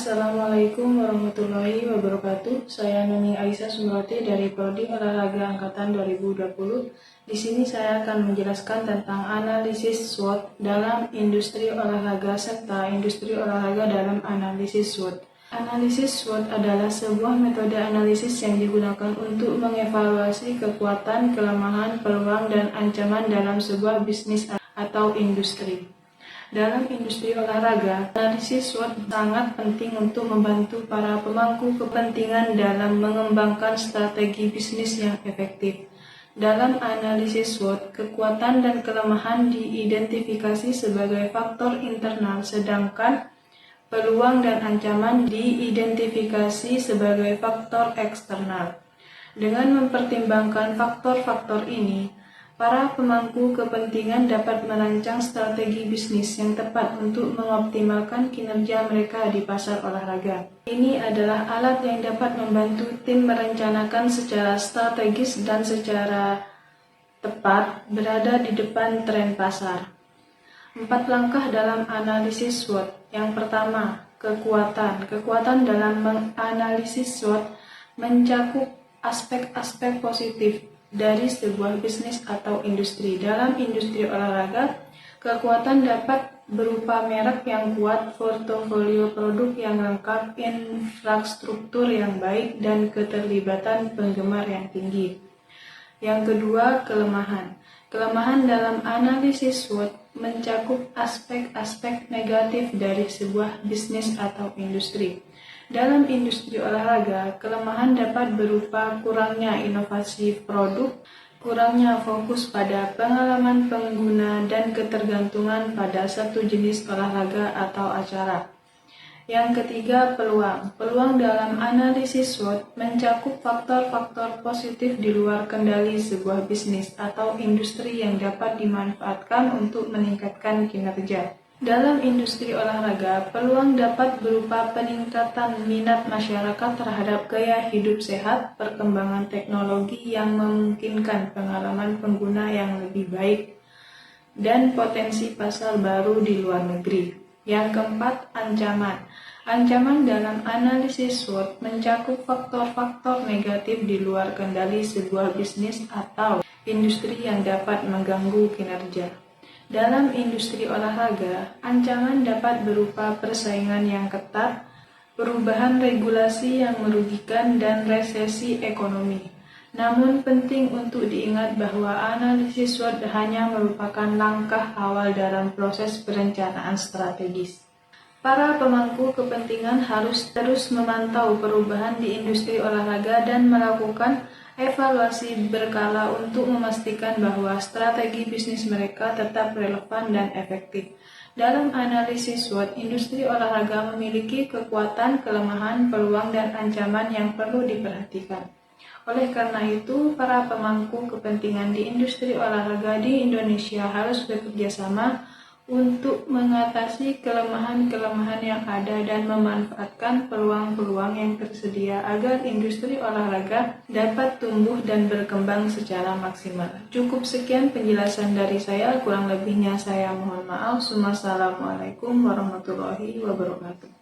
Assalamualaikum warahmatullahi wabarakatuh. Saya Nuni Aisyah Sumroti dari Prodi Olahraga Angkatan 2020. Di sini saya akan menjelaskan tentang analisis SWOT dalam industri olahraga serta industri olahraga dalam analisis SWOT. Analisis SWOT adalah sebuah metode analisis yang digunakan untuk mengevaluasi kekuatan, kelemahan, peluang, dan ancaman dalam sebuah bisnis atau industri. Dalam industri olahraga, analisis SWOT sangat penting untuk membantu para pemangku kepentingan dalam mengembangkan strategi bisnis yang efektif. Dalam analisis SWOT, kekuatan dan kelemahan diidentifikasi sebagai faktor internal, sedangkan peluang dan ancaman diidentifikasi sebagai faktor eksternal. Dengan mempertimbangkan faktor-faktor ini, para pemangku kepentingan dapat merancang strategi bisnis yang tepat untuk mengoptimalkan kinerja mereka di pasar olahraga. Ini adalah alat yang dapat membantu tim merencanakan secara strategis dan secara tepat berada di depan tren pasar. 4 langkah dalam analisis SWOT. Yang pertama, kekuatan. Kekuatan dalam menganalisis SWOT mencakup aspek-aspek positif dari sebuah bisnis atau industri. Dalam industri olahraga, kekuatan dapat berupa merek yang kuat, portofolio produk yang lengkap, infrastruktur yang baik, dan keterlibatan penggemar yang tinggi. Yang kedua, kelemahan. Kelemahan dalam analisis SWOT mencakup aspek-aspek negatif dari sebuah bisnis atau industri. Dalam industri olahraga, kelemahan dapat berupa kurangnya inovasi produk, kurangnya fokus pada pengalaman pengguna, dan ketergantungan pada satu jenis olahraga atau acara. Yang ketiga, peluang. Peluang dalam analisis SWOT mencakup faktor-faktor positif di luar kendali sebuah bisnis atau industri yang dapat dimanfaatkan untuk meningkatkan kinerja. Dalam industri olahraga, peluang dapat berupa peningkatan minat masyarakat terhadap gaya hidup sehat, perkembangan teknologi yang memungkinkan pengalaman pengguna yang lebih baik, dan potensi pasar baru di luar negeri. Yang keempat, ancaman. Ancaman dalam analisis SWOT mencakup faktor-faktor negatif di luar kendali sebuah bisnis atau industri yang dapat mengganggu kinerja. Dalam industri olahraga, ancaman dapat berupa persaingan yang ketat, perubahan regulasi yang merugikan, dan resesi ekonomi. Namun penting untuk diingat bahwa analisis SWOT hanya merupakan langkah awal dalam proses perencanaan strategis. Para pemangku kepentingan harus terus memantau perubahan di industri olahraga dan melakukan evaluasi berkala untuk memastikan bahwa strategi bisnis mereka tetap relevan dan efektif. Dalam analisis SWOT, industri olahraga memiliki kekuatan, kelemahan, peluang, dan ancaman yang perlu diperhatikan. Oleh karena itu, para pemangku kepentingan di industri olahraga di Indonesia harus bekerja sama untuk mengatasi kelemahan-kelemahan yang ada dan memanfaatkan peluang-peluang yang tersedia agar industri olahraga dapat tumbuh dan berkembang secara maksimal. Cukup sekian penjelasan dari saya, kurang lebihnya saya mohon maaf. Wassalamualaikum warahmatullahi wabarakatuh.